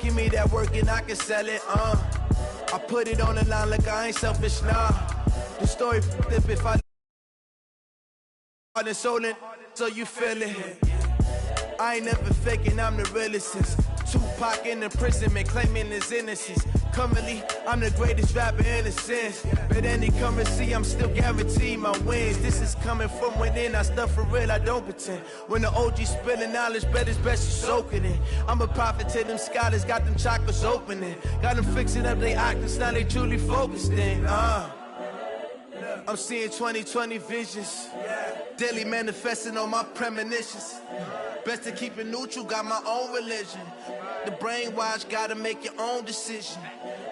Give me that work and I can sell it, I put it on the line like I ain't selfish, nah. The story flip if I heart and soul in, so you feel it. I ain't never faking, I'm the realest since Tupac in imprisonment, claiming his innocence. Currently, I'm the greatest rapper in a sense. But any currency, I'm still guaranteed my wins. This is coming from within, I stuff for real, I don't pretend. When the OG spilling knowledge, bet it's best you soaking it. I'm a prophet to them scholars, got them chakras opening. Got them fixing up their octaves, now they truly focused in. I'm seeing 2020 visions. Daily manifesting on my premonitions. Best to keep it neutral, got my own religion. The brainwash, gotta make your own decision.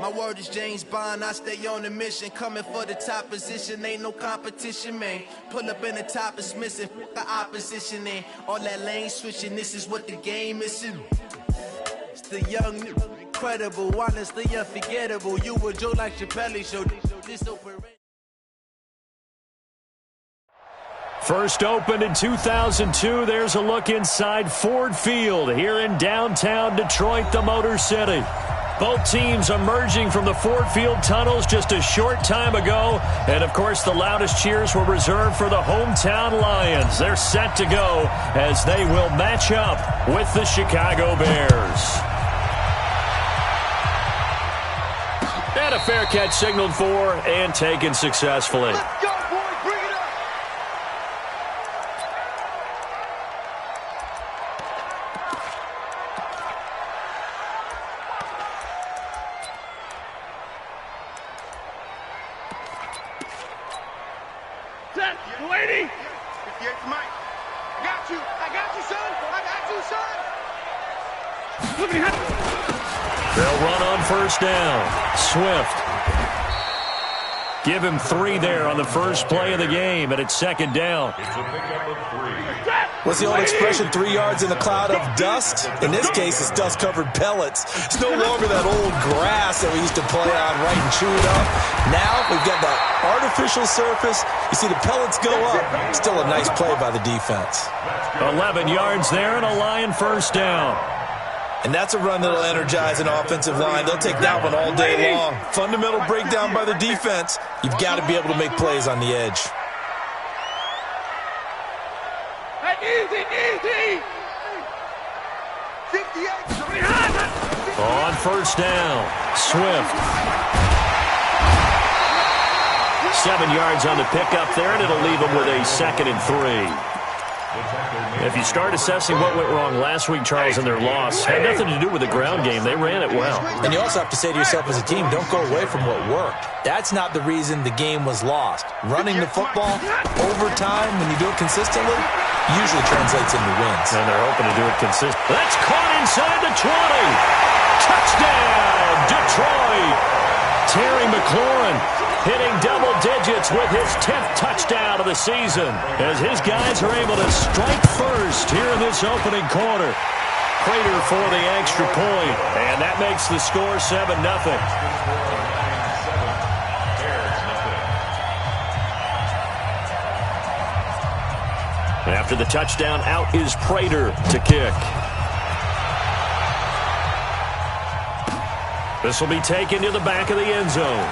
My word is James Bond, I stay on the mission. Coming for the top position, ain't no competition, man. Pull up in the top, it's missing, the opposition in. All that lane switching, this is what the game is. It's the young, incredible, honestly unforgettable. You were Joe like Chappelle show, this open. First opened in 2002, there's a look inside Ford Field here in downtown Detroit, the Motor City. Both teams emerging from the Ford Field tunnels just a short time ago. And, of course, the loudest cheers were reserved for the hometown Lions. They're set to go as they will match up with the Chicago Bears. And a fair catch signaled for and taken successfully. Let's go, boy. Bring it up. Set, lady. 58 to Mike. I got you, son. I got you, son. Look at him. They'll run on first down. Swift. Give him 3 there on the first play of the game, and it's second down. It's a pickup of 3. What's the old expression, 3 yards in a cloud of dust? In this case, it's dust-covered pellets. It's no longer that old grass that we used to play on, right, and chew it up. Now we've got that artificial surface. You see the pellets go up. Still a nice play by the defense. 11 yards there and a Lion first down. And that's a run that'll energize an offensive line. They'll take that one all day long. Fundamental breakdown by the defense. You've got to be able to make plays on the edge. Easy. 58. On first down, Swift. 7 yards on the pickup there, and it'll leave him with a 2nd and 3. If you start assessing what went wrong last week, Charles, in their loss, had nothing to do with the ground game. They ran it well. And you also have to say to yourself as a team, don't go away from what worked. That's not the reason the game was lost. Running the football over time, when you do it consistently, usually translates into wins. And they're hoping to do it consistently. That's caught inside the 20. Touchdown, Detroit. Terry McLaurin hitting double digits with his 10th touchdown of the season as his guys are able to strike first here in this opening quarter. Prater for the extra point, and that makes the score 7-0. After the touchdown, out is Prater to kick. This will be taken to the back of the end zone.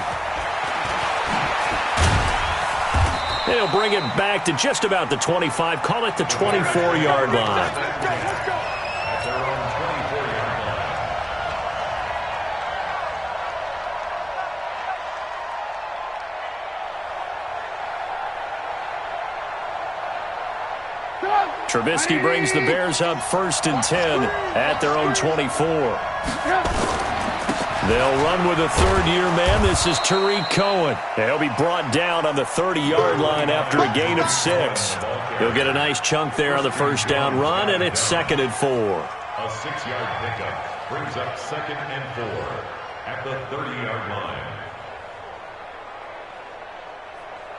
They'll bring it back to just about the 25. Call it the 24-yard line. That's their own 24-yard line. Trubisky brings the Bears up 1st and 10 at their own 24. They'll run with a third-year man. This is Tariq Cohen. He'll be brought down on the 30-yard line after a gain of 6. He'll get a nice chunk there on the first down run, and it's 2nd and 4. A 6-yard pickup brings up 2nd and 4 at the 30-yard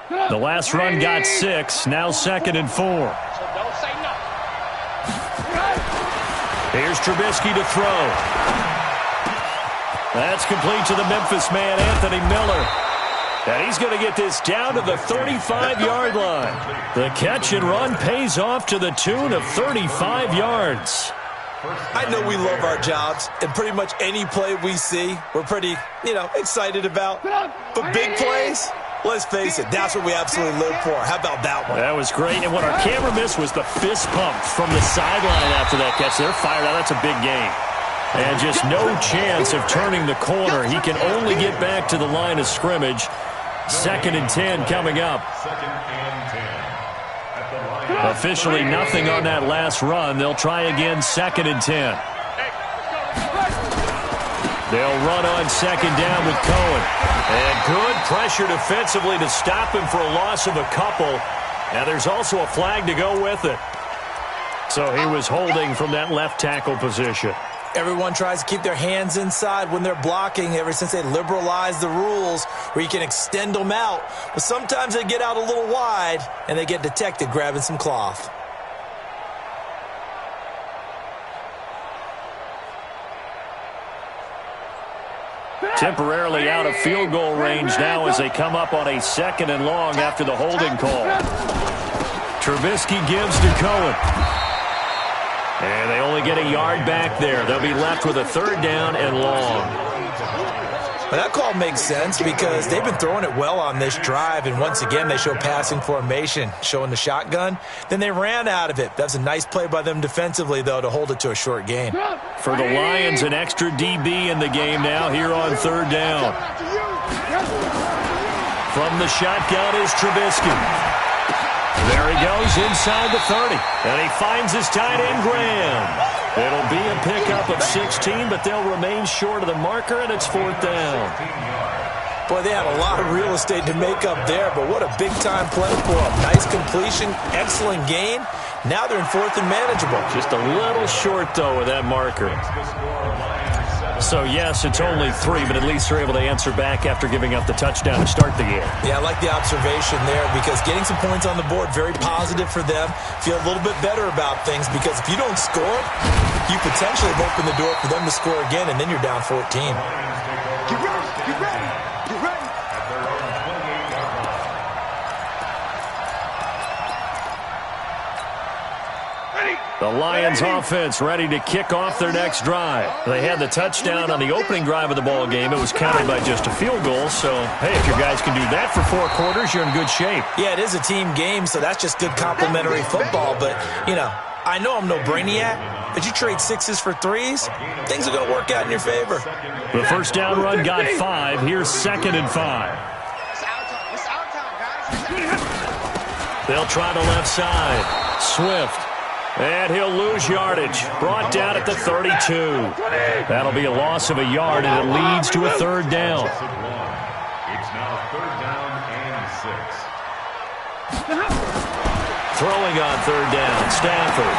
line. The last run got 6, now 2nd and 4. Here's Trubisky to throw. That's complete to the Memphis man, Anthony Miller. And he's going to get this down to the 35-yard line. The catch and run pays off to the tune of 35 yards. I know we love our jobs, and pretty much any play we see, we're pretty, excited about. But big plays, let's face it, that's what we absolutely live for. How about that one? That was great, and what our camera missed was the fist pump from the sideline after that catch. They're fired out. That's a big game. And just no chance of turning the corner. He can only get back to the line of scrimmage. 2nd and 10 coming up. Officially nothing on that last run. They'll try again, 2nd and 10. They'll run on 2nd down with Cohen. And good pressure defensively to stop him for a loss of a couple. Now there's also a flag to go with it. So he was holding from that left tackle position. Everyone tries to keep their hands inside when they're blocking ever since they liberalized the rules where you can extend them out. But sometimes they get out a little wide and they get detected grabbing some cloth. Temporarily out of field goal range now as they come up on a 2nd and long after the holding call. Trubisky gives to Cohen. And they only get a yard back there. They'll be left with a 3rd down and long. Well, that call makes sense because they've been throwing it well on this drive, and once again they show passing formation, showing the shotgun. Then they ran out of it. That's a nice play by them defensively, though, to hold it to a short gain. For the Lions, an extra DB in the game now here on 3rd down. From the shotgun is Trubisky. There he goes inside the 30. And he finds his tight end, Graham. It'll be a pickup of 16, but they'll remain short of the marker, and it's 4th down. Boy, they had a lot of real estate to make up there, but what a big-time play for them. Nice completion, excellent gain. Now they're in 4th and manageable. Just a little short, though, with that marker. So, yes, it's only 3, but at least they're able to answer back after giving up the touchdown to start the game. Yeah, I like the observation there because getting some points on the board, very positive for them. Feel a little bit better about things because if you don't score, you potentially have opened the door for them to score again, and then you're down 14. Get ready, get ready, get ready. The Lions offense ready to kick off their next drive. They had the touchdown on the opening drive of the ball game. It was counted by just a field goal. So, hey, if your guys can do that for 4 quarters, you're in good shape. Yeah, it is a team game, so that's just good complementary football. But, I know I'm no brainiac, but you trade 6s for 3s, things are going to work out in your favor. The 1st down run got 5. Here's 2nd and 5. It's our time, guys. They'll try the left side. Swift. And he'll lose yardage. Brought down at the 32. That'll be a loss of a yard, and it leads to a 3rd down. It's now 3rd down and 6. Throwing on 3rd down, Stafford.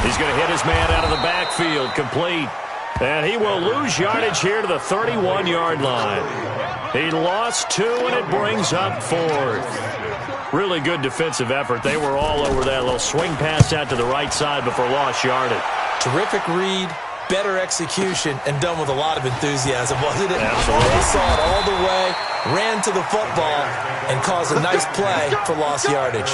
He's going to hit his man out of the backfield, complete. And he will lose yardage here to the 31-yard line. He lost 2, and it brings up 4th. Really good defensive effort. They were all over that little swing pass out to the right side before lost yardage. Terrific read, better execution, and done with a lot of enthusiasm, wasn't it? Absolutely. They saw it all the way, ran to the football, and caused a nice play for lost yardage.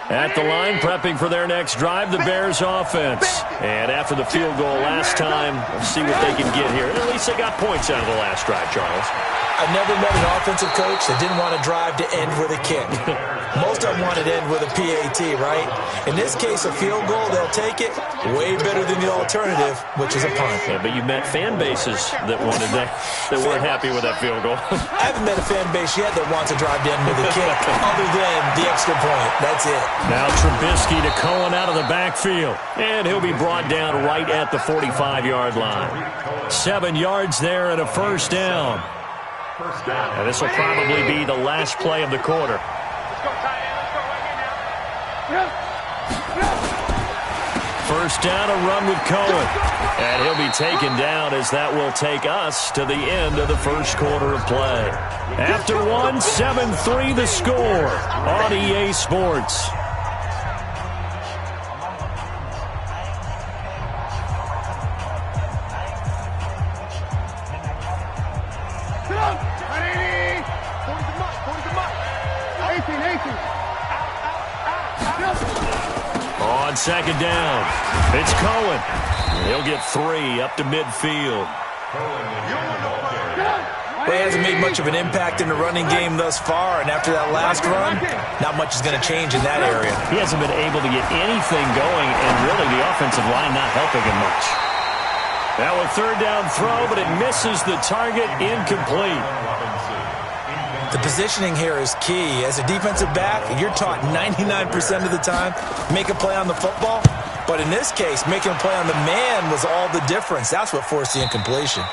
At the line, prepping for their next drive, the Bears offense. And after the field goal last time, let's see what they can get here. At least they got points out of the last drive, Charles. I've never met an offensive coach that didn't want to drive to end with a kick. Most of them wanted to end with a PAT, right? In this case, a field goal, they'll take it. Way better than the alternative, which is a punt. Yeah, but you met fan bases that wanted that weren't happy with that field goal. I haven't met a fan base yet that wants to drive to end with a kick, other than the extra point. That's it. Now Trubisky to Cohen out of the backfield. And he'll be brought down right at the 45-yard line. 7 yards there and a 1st down. And this will probably be the last play of the quarter. Let's go, tight end. Let's go right here now. 1st down, a run with Cohen. And he'll be taken down as that will take us to the end of the 1st quarter of play. After 1, 7-3 the score on EA Sports. Ready? 40 to mark. On second down, it's Cohen. He'll get 3 up to midfield. Well, he hasn't made much of an impact in the running game thus far, and after that last run, not much is going to change in that area. He hasn't been able to get anything going, and really the offensive line not helping him much. Now a third down throw, but it misses the target, incomplete. The positioning here is key. As a defensive back, you're taught 99% of the time, make a play on the football. But in this case, making a play on the man was all the difference. That's what forced the incompletion.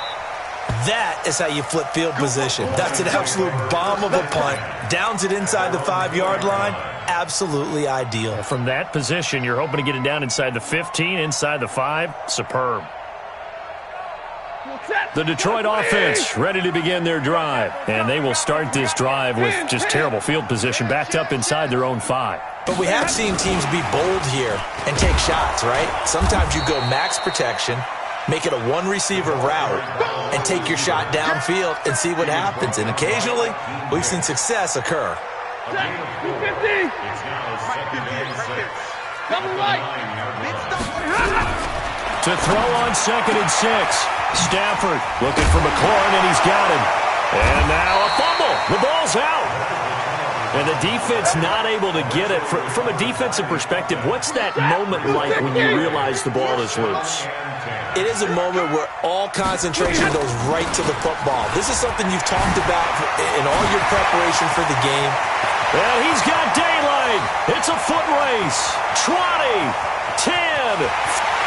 That is how you flip field position. That's an absolute bomb of a punt. Downs it inside the 5-yard line. Absolutely ideal. From that position, you're hoping to get it down inside the 15, inside the 5. Superb. The Detroit offense ready to begin their drive. And they will start this drive with just terrible field position, backed up inside their own 5. But we have seen teams be bold here and take shots, right? Sometimes you go max protection, make it a one-receiver route, and take your shot downfield and see what happens. And occasionally, we've seen success occur. To throw on 2nd and 6. Stafford looking for McLaurin, and he's got him. And now a fumble. The ball's out. And the defense not able to get it. From a defensive perspective, what's that moment like when you realize the ball is loose? It is a moment where all concentration goes right to the football. This is something you've talked about in all your preparation for the game. Well, he's got daylight. It's a foot race. 20, 10,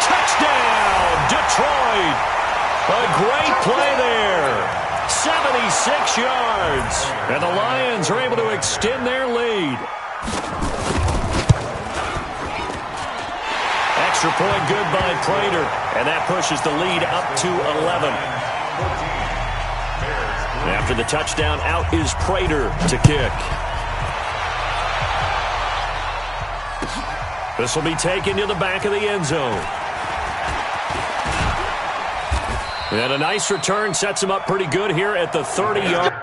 touchdown, Detroit. A great play there. 76 yards. And the Lions are able to extend their lead. Extra point good by Prater. And that pushes the lead up to 11. After the touchdown, out is Prater to kick. This will be taken to the back of the end zone. And a nice return sets him up pretty good here at the 30-yard.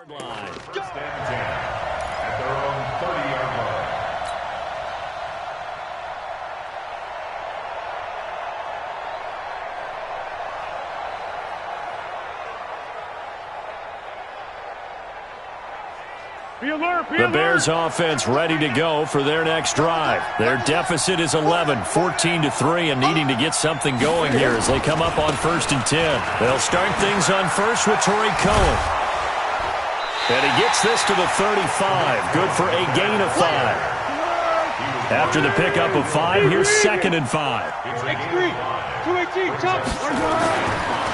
Line. At their own 30-yard line. The Bears offense ready to go for their next drive. Their deficit is 11, 14-3, and needing to get something going here as they come up on 1st and 10. They'll start things on first with Torrey Cohen. And he gets this to the 35. Good for a gain of 5. After the pickup of 5, here's 2nd and 5.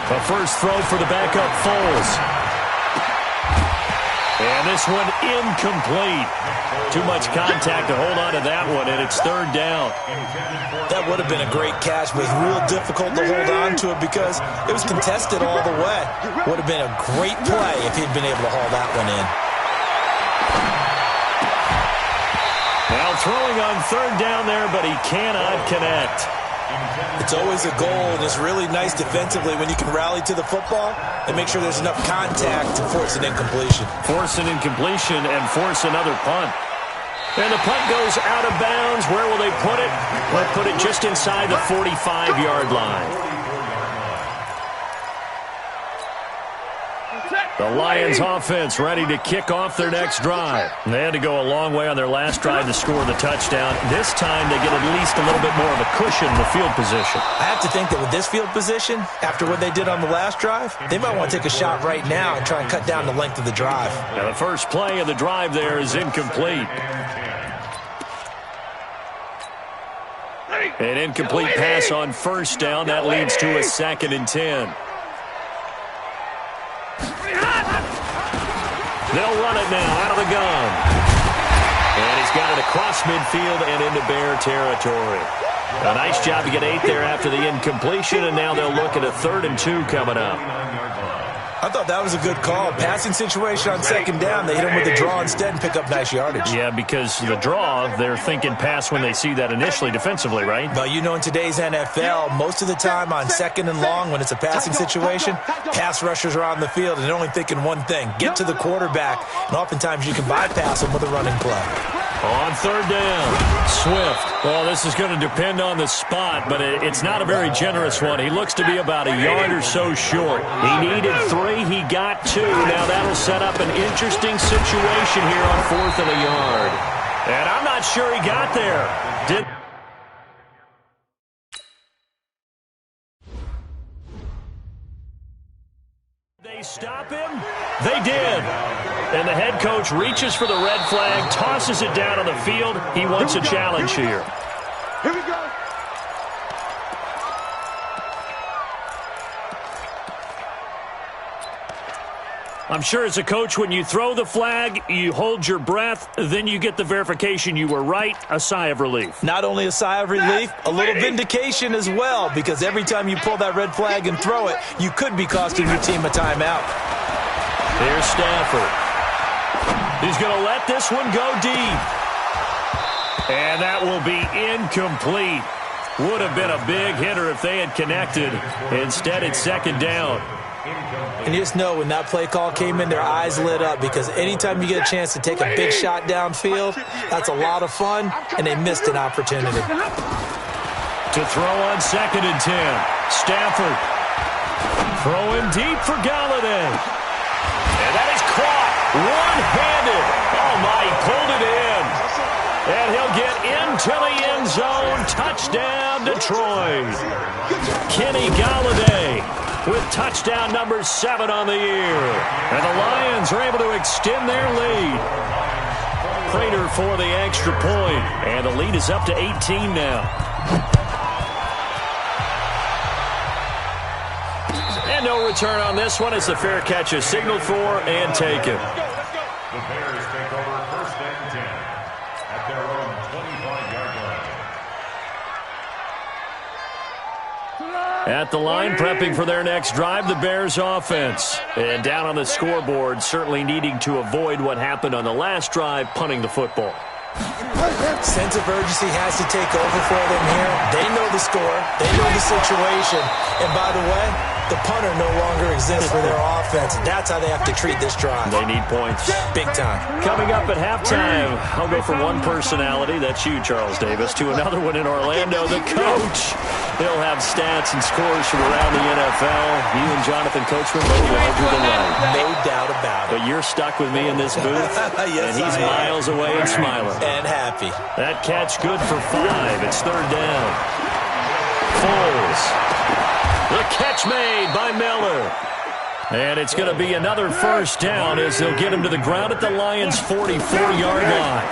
A first throw for the backup Foles. And this one incomplete. Too much contact to hold on to that one, and it's 3rd down. That would have been a great catch, but it's real difficult to hold on to it because it was contested all the way. Would have been a great play if he'd been able to haul that one in. Now throwing on 3rd down there, but he cannot connect. It's always a goal, and it's really nice defensively when you can rally to the football and make sure there's enough contact to force an incompletion. Force an incompletion and force another punt. And the punt goes out of bounds. Where will they put it? They'll put it just inside the 45-yard line. The Lions offense ready to kick off their next drive. They had to go a long way on their last drive to score the touchdown. This time they get at least a little bit more of a cushion in the field position. I have to think that with this field position, after what they did on the last drive, they might want to take a shot right now and try and cut down the length of the drive. Now the first play of the drive there is incomplete. An incomplete pass on first down. That leads to a 2nd and 10. They'll run it now out of the gun. And he's got it across midfield and into Bear territory. A nice job to get 8 there after the incompletion, and now they'll look at a 3rd and 2 coming up. I thought that was a good call. Passing situation on 2nd down. They hit him with a draw instead and pick up nice yardage. Yeah, because the draw, they're thinking pass when they see that initially defensively, right? But you know, in today's NFL, most of the time on 2nd and long, when it's a passing situation, pass rushers are on the field and they're only thinking one thing, get to the quarterback. And oftentimes you can bypass them with a running play. On 3rd down, Swift. Well, this is going to depend on the spot, but it's not a very generous one. He looks to be about a yard or so short. He needed 3. He got 2. Now that'll set up an interesting situation here on 4th and a yard. And I'm not sure he got there. They stop him? They did. And the head coach reaches for the red flag, tosses it down on the field. He wants a challenge here. Here we go. I'm sure as a coach, when you throw the flag, you hold your breath, then you get the verification you were right, a sigh of relief. Not only a sigh of relief, a little vindication as well, because every time you pull that red flag and throw it, you could be costing your team a timeout. Here's Stafford. He's going to let this one go deep. And that will be incomplete. Would have been a big hitter if they had connected. Instead, it's 2nd down. And you just know when that play call came in, their eyes lit up, because anytime you get a chance to take a big shot downfield, that's a lot of fun, and they missed an opportunity. To throw on 2nd and 10. Stafford. Throwing deep for Galladay. And that is caught one-handed. Oh, my, he pulled it in. And he'll get into the end zone. Touchdown, Detroit. Kenny Galladay with touchdown number 7 on the year. And the Lions are able to extend their lead. Prater for the extra point. And the lead is up to 18 now. And no return on this one as the fair catch is signaled for and taken. The Bears take over 1st and 10 at their own 25-yard line. At the line, prepping for their next drive, the Bears offense. And down on the scoreboard, certainly needing to avoid what happened on the last drive, punting the football. Sense of urgency has to take over for them here. They know the score. They know the situation. And by the way, the punter no longer exists for their offense. That's how they have to treat this drive. They need points. Big time. Coming up at halftime, I'll go from one personality, that's you, Charles Davis, to another one in Orlando, the coach. He'll have stats and scores from around the NFL. You and Jonathan Coachman both larger than life. No doubt about it. But you're stuck with me in this booth, Yes, and he's I am. miles away and smiling. And happy. That catch good for 5. It's 3rd down. Foles. The catch made by Miller. And it's going to be another 1st down as they'll get him to the ground at the Lions' 44-yard line.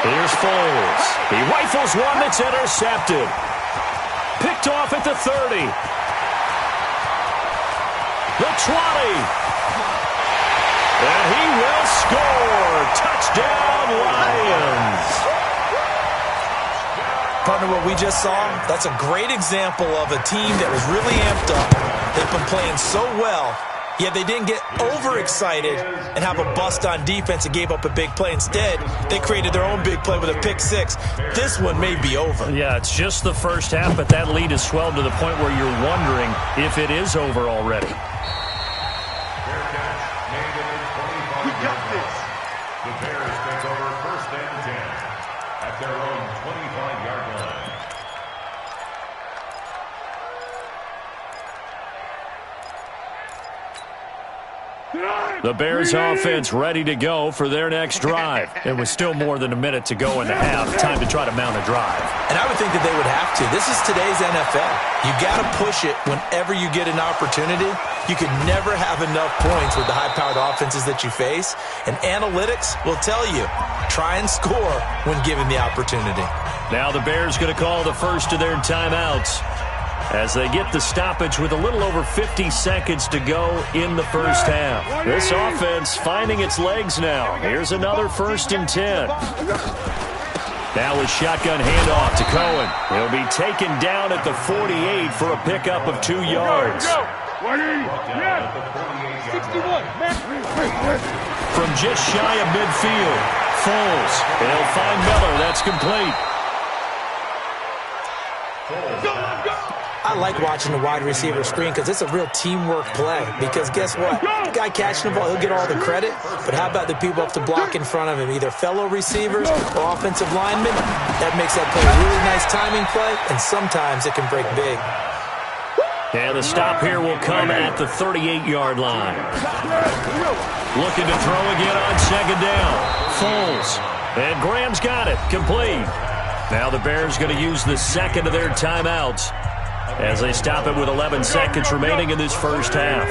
Here's Foles. He rifles one that's intercepted. Picked off at the 30. The 20. And he will score. Touchdown, Lions. Partner, what we just saw, that's a great example of a team that was really amped up. They've been playing so well, yet they didn't get overexcited and have a bust on defense and gave up a big play. Instead, they created their own big play with a pick 6. This one may be over. Yeah, it's just the first half, but that lead has swelled to the point where you're wondering if it is over already. We got this. The Bears take over 1st and 10 at their own 25-yard line. The Bears offense ready to go for their next drive. It was still more than a minute to go in the half. Time to try to mount a drive. And I would think that they would have to. This is today's NFL. You got to push it whenever you get an opportunity. You could never have enough points with the high-powered offenses that you face. And analytics will tell you, try and score when given the opportunity. Now the Bears going to call the first of their timeouts as they get the stoppage with a little over 50 seconds to go in the first half. This offense finding its legs now. Here's another 1st and 10. Now a shotgun handoff to Cohen. He'll be taken down at the 48 for a pickup of 2 yards. From just shy of midfield, Foles. They'll find Miller. That's complete. I like watching the wide receiver screen because it's a real teamwork play. Because guess what? The guy catching the ball, he'll get all the credit. But how about the people up to block in front of him? Either fellow receivers or offensive linemen. That makes that play a really nice timing play, and sometimes it can break big. And the stop here will come at the 38-yard line. Looking to throw again on 2nd down. Foles. And Graham's got it. Complete. Now the Bears going to use the 2nd of their timeouts as they stop it with 11 seconds remaining in this first half.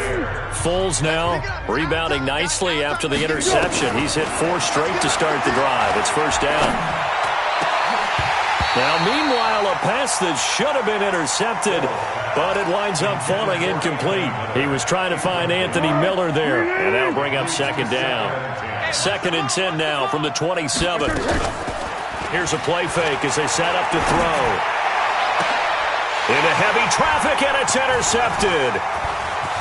Foles now rebounding nicely after the interception. He's hit 4 straight to start the drive. It's 1st down. Now, meanwhile, a pass that should have been intercepted, but it winds up falling incomplete. He was trying to find Anthony Miller there, and that'll bring up 2nd down. 2nd and 10 now from the 27. Here's a play fake as they set up to throw. Into heavy traffic, and it's intercepted.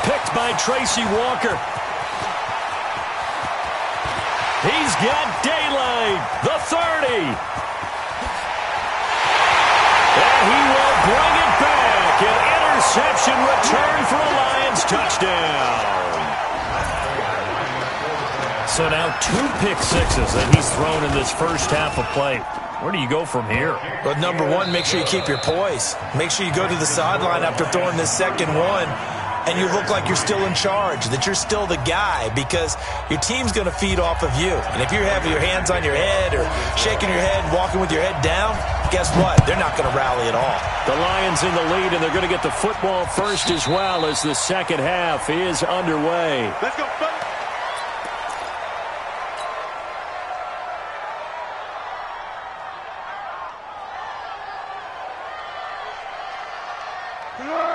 Picked by Tracy Walker. He's got daylight. The 30. And he will bring it back. An interception return for a Lions touchdown. So now 2 pick sixes that he's thrown in this first half of play. Where do you go from here? Well, number one, make sure you keep your poise. Make sure you go to the sideline after throwing this second one, and you look like you're still in charge, that you're still the guy, because your team's going to feed off of you. And if you're having your hands on your head or shaking your head, walking with your head down, guess what? They're not going to rally at all. The Lions in the lead, and they're going to get the football first as well as the second half is underway. Let's go, buddy.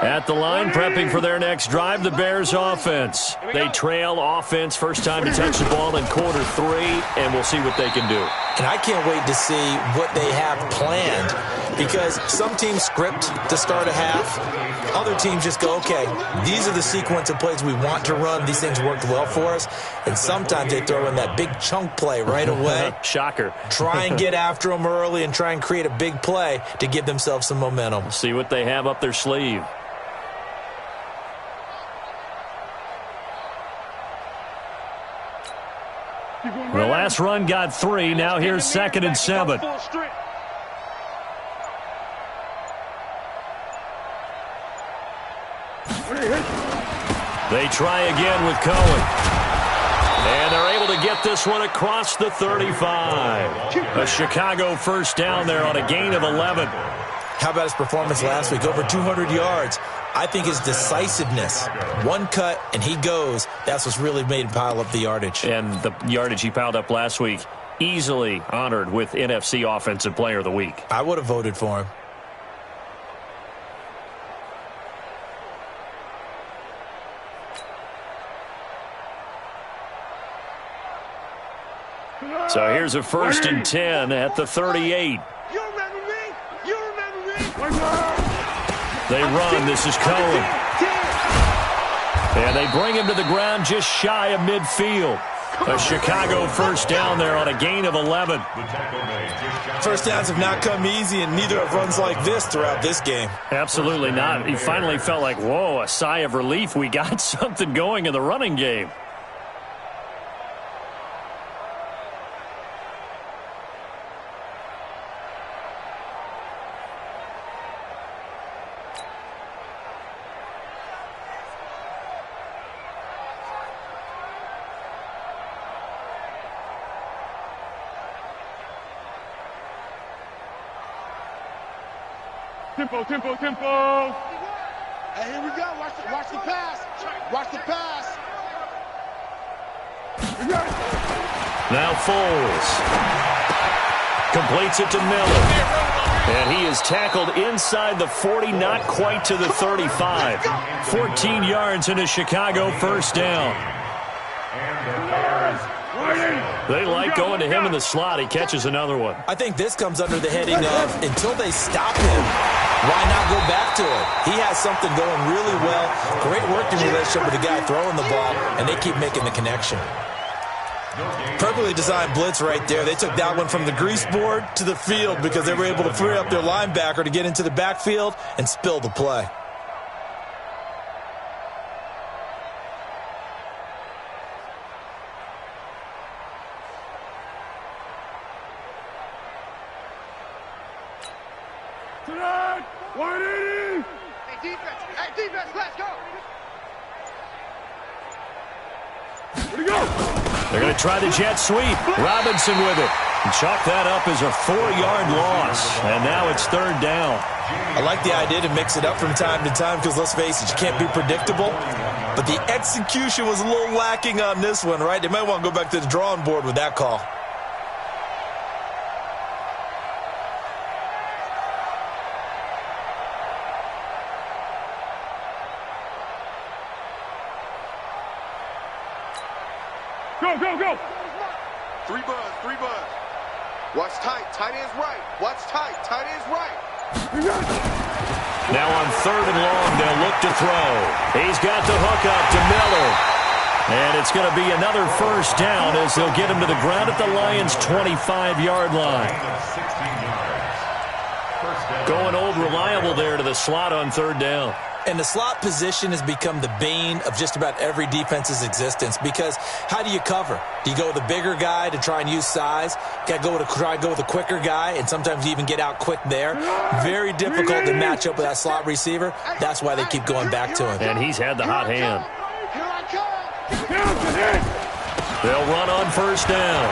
At the line, prepping for their next drive, the Bears offense. They trail offense, first time to touch the ball in quarter 3, and we'll see what they can do. And I can't wait to see what they have planned, because some teams script to start a half. Other teams just go, okay, these are the sequence of plays we want to run. These things worked well for us. And sometimes they throw in that big chunk play right away. Shocker. Try and get after them early and try and create a big play to give themselves some momentum. See what they have up their sleeve. The last run got 3. Now here's 2nd and 7. They try again with Cohen. And they're able to get this one across the 35. A Chicago first down there on a gain of 11. How about his performance last week? Over 200 yards. I think his decisiveness, one cut and he goes, that's what's really made him pile up the yardage. And the yardage he piled up last week, easily honored with NFC Offensive Player of the Week. I would have voted for him. So here's a 1st and 10 at the 38. You remember me? You remember me? They run. This is Cohen. And they bring him to the ground just shy of midfield. A Chicago first down there on a gain of 11. First downs have not come easy, and neither have runs like this throughout this game. Absolutely not. He finally felt like, whoa, a sigh of relief. We got something going in the running game. Tempo, tempo, tempo. Hey, here we go. Watch the pass. Watch the pass. Now Foles completes it to Miller. And he is tackled inside the 40, not quite to the 35. 14 yards into Chicago, first down. They like going to him in the slot. He catches another one. I think this comes under the heading of until they stop him, why not go back to it? He has something going really well. Great working relationship with the guy throwing the ball, and they keep making the connection. Perfectly designed blitz right there. They took that one from the grease board to the field because they were able to free up their linebacker to get into the backfield and spill the play. Tonight, 180. Hey, defense, let's go. Where'd he go? They're going to try the jet sweep. Robinson with it. And chalk that up as a 4-yard loss. And now it's third down. I like the idea to mix it up from time to time because, let's face it, you can't be predictable. But the execution was a little lacking on this one, right? They might want to go back to the drawing board with that call. Go, go, go. Three buzz. Watch tight, tight end's right. Watch tight, tight end's right. Now on third and long, they'll look to throw. He's got the hook up to Miller. And it's going to be another first down as they'll get him to the ground at the Lions' 25-yard line. Going old reliable there to the slot on third down. And the slot position has become the bane of just about every defense's existence because how do you cover? Do you go with a bigger guy to try and use size? Got to try to go with a quicker guy, and sometimes you even get out quick there. Very difficult to match up with that slot receiver. That's why they keep going back to him. And he's had the hot hand. Here I come. They'll run on first down.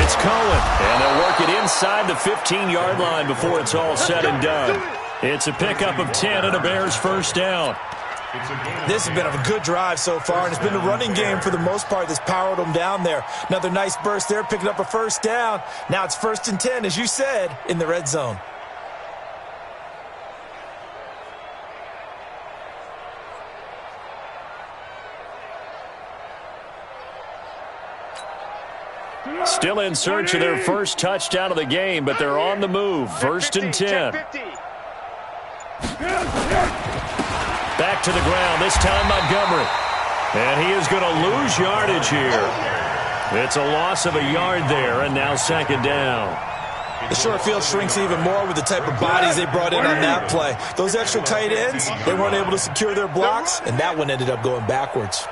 It's Cohen, and they'll work it inside the 15-yard line before it's all said and done. It's a pickup of 10 and a Bears first down. This has been a good drive so far, and it's been a running game for the most part that's powered them down there. Another nice burst there, picking up a first down. Now it's 1st and 10, as you said, in the red zone. Still in search of their first touchdown of the game, but they're on the move. 1st and 10. Back to the ground, this time Montgomery. And he is going to lose yardage here. It's a loss of a yard there, and now second down. The short field shrinks even more with the type of bodies they brought in on that play. Those extra tight ends, they weren't able to secure their blocks, and that one ended up going backwards.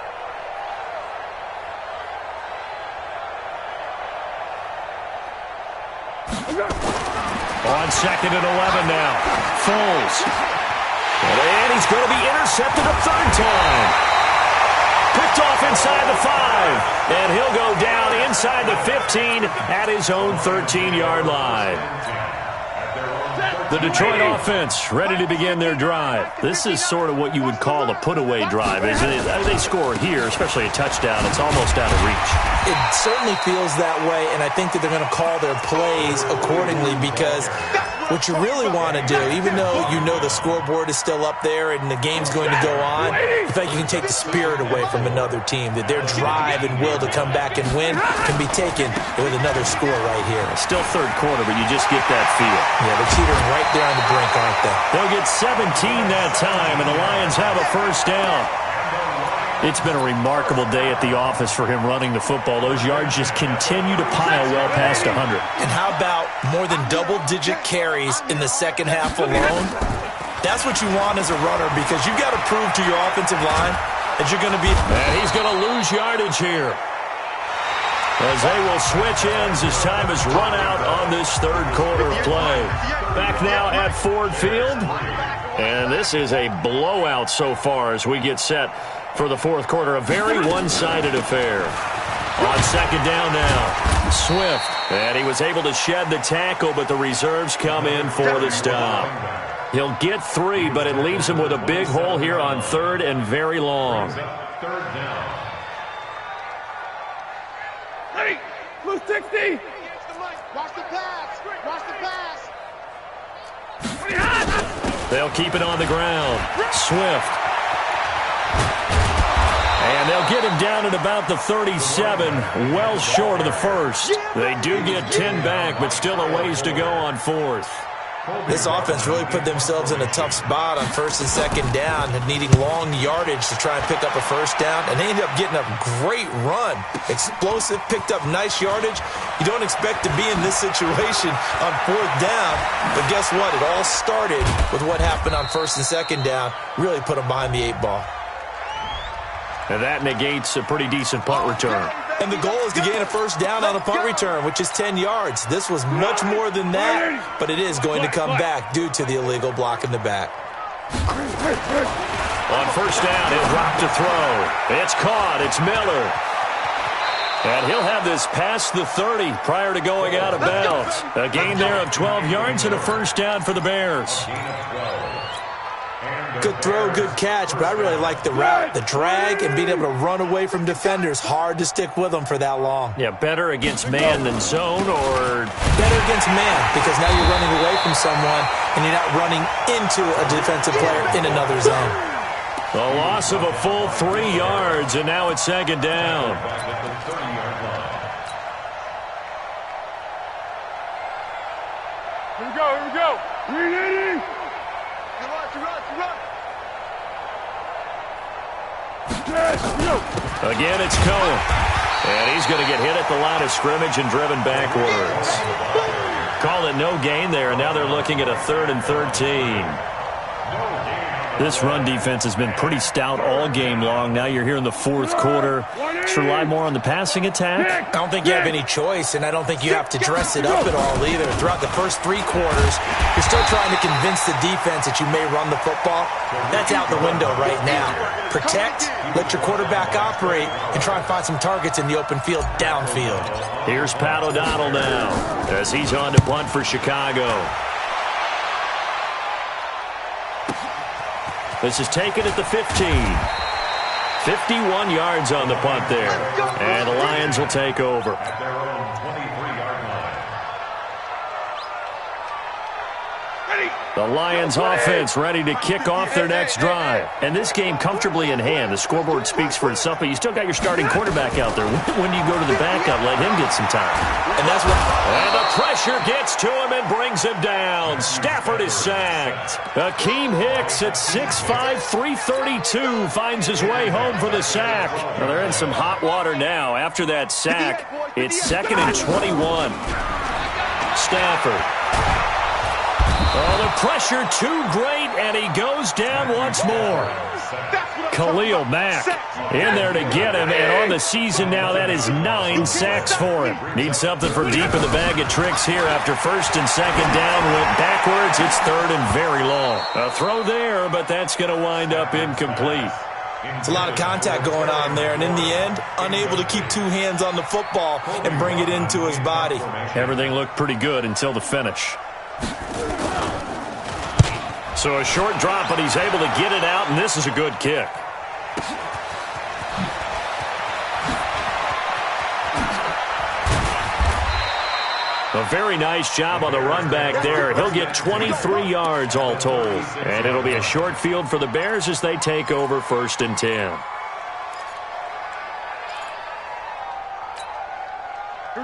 On 2nd and 11 now. Foles. And he's going to be intercepted a third time. Picked off inside the 5. And he'll go down inside the 15 at his own 13-yard line. The Detroit offense ready to begin their drive. This is sort of what you would call a put-away drive, isn't it? As they score here, especially a touchdown, it's almost out of reach. It certainly feels that way, and I think that they're going to call their plays accordingly because what you really want to do, even though you know the scoreboard is still up there and the game's going to go on, I feel like you can take the spirit away from another team, that their drive and will to come back and win can be taken with another score right here. Still third quarter, but you just get that feel. Yeah, they're teetering right there on the brink, aren't they? They'll get 17 that time, and the Lions have a first down. It's been a remarkable day at the office for him running the football. Those yards just continue to pile well past 100. And how about more than double-digit carries in the second half alone? That's what you want as a runner because you've got to prove to your offensive line that you're going to be... And he's going to lose yardage here. As they will switch ends as time is run out on this third quarter of play. Back now at Ford Field. And this is a blowout so far as we get set for the fourth quarter. A very one-sided affair. On second down now, Swift. And he was able to shed the tackle, but the reserves come in for the stop. He'll get 3, but it leaves him with a big hole here on third and very long. Ready, blue 60. Watch the pass. Watch the pass. They'll keep it on the ground. Swift. And they'll get him down at about the 37, well short of the first. They do get 10 back, but still a ways to go on fourth. This offense really put themselves in a tough spot on first and second down, needing long yardage to try and pick up a first down, and they ended up getting a great run. Explosive, picked up nice yardage. You don't expect to be in this situation on fourth down, but guess what? It all started with what happened on first and second down. Really put them behind the 8 ball. And that negates a pretty decent punt return. And the goal is to gain a first down on a punt return, which is 10 yards. This was much more than that, but it is going to come back due to the illegal block in the back. On first down, he'll drop to throw. It's caught. It's Miller. And he'll have this past the 30 prior to going out of bounds. A gain there of 12 yards and a first down for the Bears. Good throw, good catch, but I really like the route. The drag and being able to run away from defenders, hard to stick with them for that long. Yeah, better against man than zone, or better against man, because now you're running away from someone and you're not running into a defensive player in another zone. A loss of a full 3 yards, and now it's second down. Here we go, here we go. Ready? Again, it's Cohen. And he's going to get hit at the line of scrimmage and driven backwards. Call it no gain there, and now they're looking at a 3rd and 13. This run defense has been pretty stout all game long. Now you're here in the fourth quarter. Just rely more on the passing attack. I don't think you have any choice, and I don't think you have to dress it up at all either. Throughout the first 3 quarters, you're still trying to convince the defense that you may run the football. That's out the window right now. Protect, let your quarterback operate, and try and find some targets in the open field downfield. Here's Pat O'Donnell now as he's on to punt for Chicago. This is taken at the 15. 51 yards on the punt there. And the Lions will take over. At their own 23-yard line. The Lions offense ready to kick off their next drive. And this game comfortably in hand. The scoreboard speaks for itself, but you still got your starting quarterback out there. When do you go to the backup? Let him get some time. And that's what... And the pressure gets to him and brings him down. Stafford is sacked. Akeem Hicks at 6'5", 332 finds his way home for the sack. Well, they're in some hot water now. After that sack, it's 2nd and 21. Stafford. Oh, the pressure too great, and he goes down once more. Khalil Mack in there to get him, and on the season now, that is 9 sacks for him. Needs something from deep in the bag of tricks here after first and second down went backwards. It's 3rd and very long. A throw there, but that's going to wind up incomplete. It's a lot of contact going on there, and in the end, unable to keep 2 hands on the football and bring it into his body. Everything looked pretty good until the finish. So a short drop, but he's able to get it out, and this is a good kick. A very nice job on the run back there. He'll get 23 yards all told. And it'll be a short field for the Bears as they take over 1st and 10.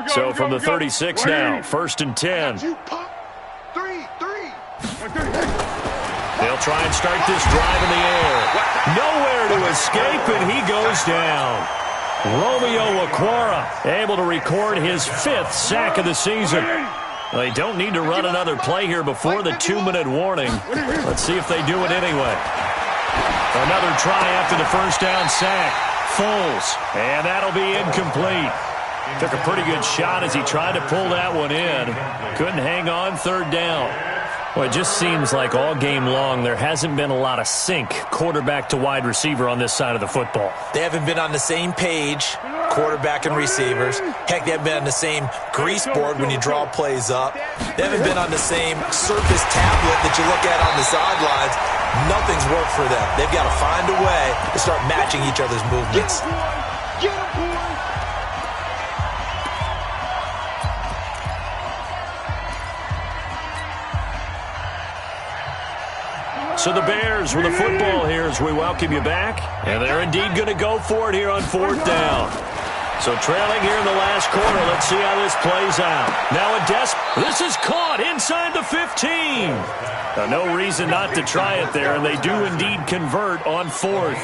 So from the 36 now, 1st and 10. They'll try and start this drive in the air. Nowhere to escape, and he goes down. Romeo Okwara able to record his 5th sack of the season. They don't need to run another play here before the 2-minute warning. Let's see if they do it anyway. Another try after the first down sack. Foles, and that'll be incomplete. Took a pretty good shot as he tried to pull that one in. Couldn't hang on 3rd down. Well, it just seems like all game long there hasn't been a lot of sync quarterback to wide receiver on this side of the football. They haven't been on the same page, quarterback and receivers. Heck, they haven't been on the same grease board when you draw plays up. They haven't been on the same surface tablet that you look at on the sidelines. Nothing's worked for them. They've got to find a way to start matching each other's movements. So the Bears with the football here as we welcome you back. And they're indeed going to go for it here on 4th down. So trailing here in the last quarter. Let's see how this plays out. Now this is caught inside the 15. Now, no reason not to try it there, and they do indeed convert on 4th.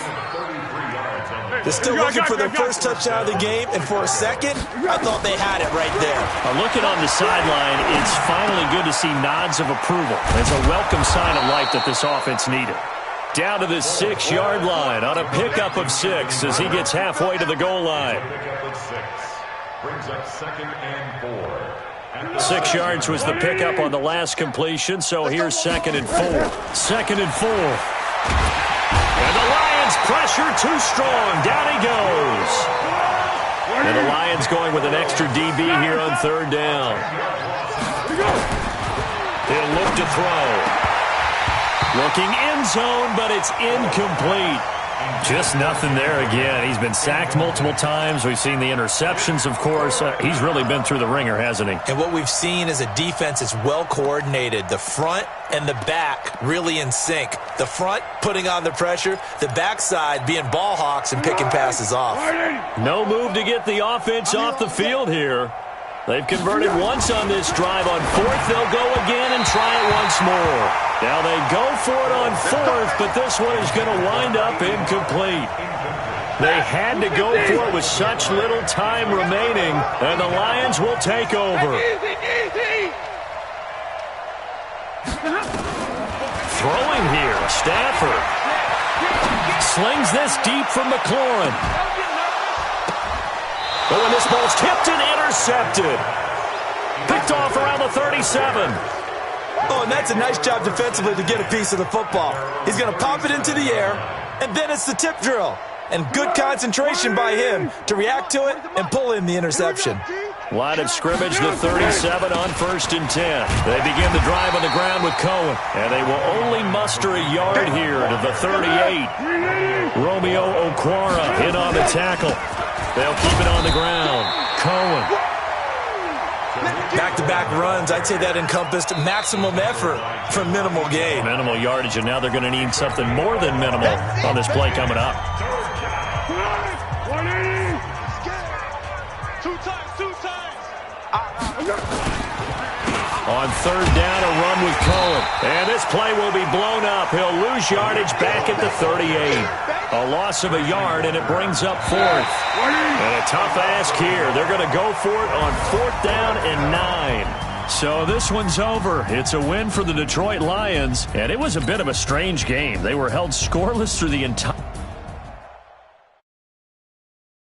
They're still looking for their first touchdown of the game, and for a second, I thought they had it right there. Looking on the sideline, it's finally good to see nods of approval. It's a welcome sign of life that this offense needed. Down to the 6-yard line on a pickup of 6 as he gets halfway to the goal line. Brings up 2nd and 4. 6 yards was the pickup on the last completion, so here's 2nd and 4. 2nd and 4. And the Lions pressure too strong. Down he goes. And the Lions going with an extra DB here on 3rd down. He'll look to throw. Looking end zone, but it's incomplete. Just nothing there again. He's been sacked multiple times. We've seen the interceptions, of course. He's really been through the ringer, hasn't he? And what we've seen is a defense that's well coordinated. The front and the back really in sync. The front putting on the pressure, the backside being ball hawks and picking passes off. No move to get the offense off the field here. They've converted once on this drive. On 4th, they'll go again and try it once more. Now they go for it on 4th, but this one is going to wind up incomplete. They had to go for it with such little time remaining, and the Lions will take over. Throwing here, Stafford. Slings this deep from McLaurin. But when this ball's tipped and intercepted. Picked off around the 37. Oh, and that's a nice job defensively to get a piece of the football. He's going to pop it into the air, and then it's the tip drill. And good concentration by him to react to it and pull in the interception. Line of scrimmage, the 37 on 1st and 10. They begin the drive on the ground with Cohen. And they will only muster a yard here to the 38. Romeo Okwara in on the tackle. They'll keep it on the ground. Cohen. Back-to-back runs, I'd say that encompassed maximum effort for minimal gain. Minimal yardage, and now they're going to need something more than minimal on this play coming up. 180. Two times. On 3rd down, a run with Cohen. And this play will be blown up. He'll lose yardage back at the 38. A loss of a yard, and it brings up 4th. And a tough ask here. They're going to go for it on 4th down and 9. So this one's over. It's a win for the Detroit Lions, and it was a bit of a strange game. They were held scoreless through the entire...